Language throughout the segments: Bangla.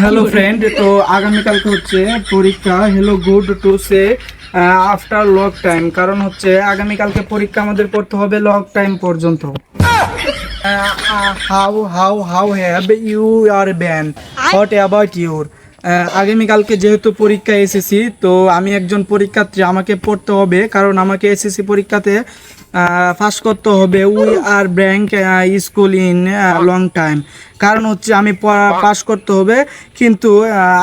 হ্যালো ফ্রেন্ড, তো আগামীকালকে হচ্ছে পরীক্ষা। Hello good to see after long time, কারণ হচ্ছে আগামীকালকে পরীক্ষা আমাদের পড়তে হবে লং টাইম পর্যন্ত। How have you are been, what about your? আগামীকালকে যেহেতু পরীক্ষা এসেছি, তো আমি একজন পরীক্ষার্থী, আমাকে পড়তে হবে, কারণ আমাকে এসএসসি পরীক্ষাতে পাস করতে হবে। We are bank school in long time, কারণ হচ্ছে আমি পাস করতে হবে, কিন্তু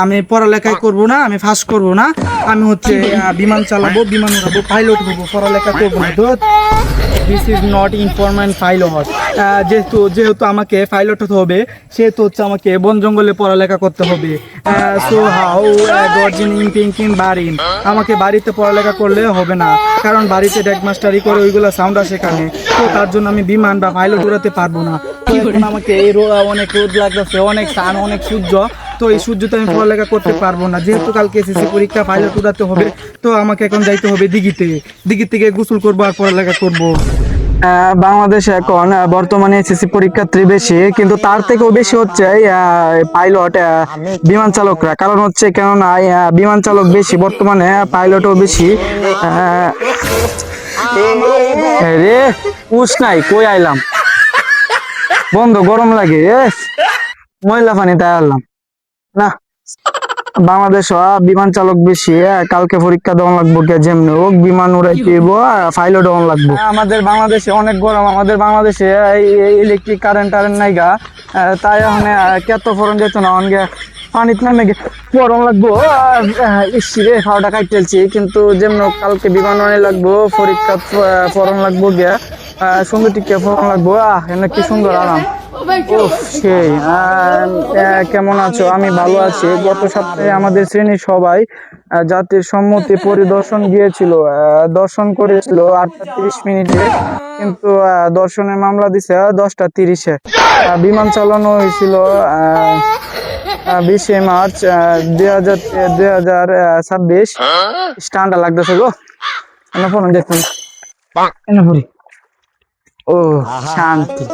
আমি পড়ালেখাই করব না, আমি পাস করব না। আমি হচ্ছে বিমান চালাবো, বিমান উড়াবো, পাইলট হবো, পড়ালেখা করবো না। তো this is not informant pilot. যেহেতু আমাকে পাইলট হতে হবে, সেহেতু হচ্ছে আমাকে বন জঙ্গলে পড়ালেখা করতে হবে। সো হাউ গর্জিনিং থিঙ্কিং বাড়িন, আমাকে বাড়িতে পড়ালেখা করলে হবে না, কারণ বাড়িতে ডেক মাস্টারি করে ওইগুলো সাউন্ড আসে কানে। তো তার জন্য আমি বিমান বা পাইলট উড়াতে পারবো না। তো এখন আমাকে অনেক রোদ লাগতেছে, অনেক সান, অনেক সূর্য, তো এই সূর্যতে আমি পড়ালেখা করতে পারবো না। যেহেতু কালকে এসএসসি পরীক্ষা, পাইলট উড়াতে হবে, তো আমাকে এখন যাইতে হবে দিঘিতে। দিঘি থেকে গোসল করবো আর পড়ালেখা করবো। বাংলাদেশে এখন বর্তমানে এসএসসি পরীক্ষার্থী বেশি, কিন্তু তার থেকেও বেশি হচ্ছে পাইলট, বিমান চালকরা। কারণ হচ্ছে কেননা বিমান চালক বেশি বর্তমানে, পাইলটও বেশি। রে উস নাই, কই আইলাম, বন্ধ, গরম লাগে, ময়লা পানি তাই আনলাম না। বাংলাদেশ বিমান চালক বেশি, কালকে পরীক্ষা দেওয়া লাগবো, কে যেমনি হোক বিমান উড়াইতে পাইলট দেওয়া লাগবো। আমাদের বাংলাদেশে অনেক গরম, আমাদের বাংলাদেশে ইলেকট্রিক কারেন্ট নাই গা, তাই এখন কত ফরন যেত না, অনগে পানিতে নামে ফরন লাগবো। ইসরে খাওয়াটা কাটতেছি, কিন্তু যেমন কালকে বিমান উড়াই লাগবো, পরীক্ষা ফরন লাগবো, গিয়া সুন্দর টিকে ফরন লাগবো। এনে কি সুন্দর আরাম। সেই কেমন আছো? আমি ভালো আছি। গত সপ্তাহে আমাদের শ্রেণীর সবাই জাতির সম্মতি পরিদর্শন গিয়েছিল, দর্শন করেছিল 8টা 30 মিনিটে, কিন্তু দর্শনের মামলা দিছে 10টা 30-এ। বিমান চালানো হয়েছিল 20শে মার্চ 2026। ঠান্ডা লাগতেছে গো, ফোন দেখুন, ও শান্তি।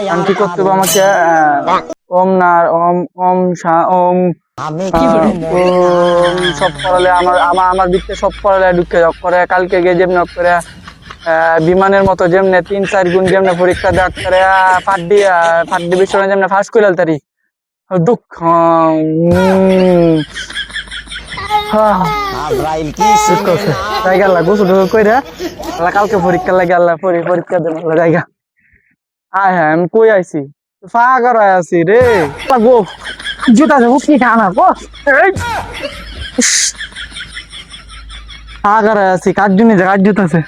শান্তি করতে হবে আমাকে। ওম না, ওম ওম ওম সব পড়ালে আমার আমার আমার দিকতে সব পড়ালে ঢুকে যাও করে। কালকে গিয়ে যেমন করে বিমানের মতো যেমনে 3-4 গুণ যেমনে পরীক্ষা দেওয়া করে, ফার্স্ট ডিভিশনে যেমনে ফার্স্ট করে তারি দুঃখ। কালকে পরীক্ষা লাগে, আল্লাহ পরীক্ষা দেন জায়গা। হ্যাঁ, আমি কই আইছি, ফাঁকা আছি রে গো, জুতা যাবো কি খানা গো, ফাঁকা আছি, কার জন্য কার জুতাছে।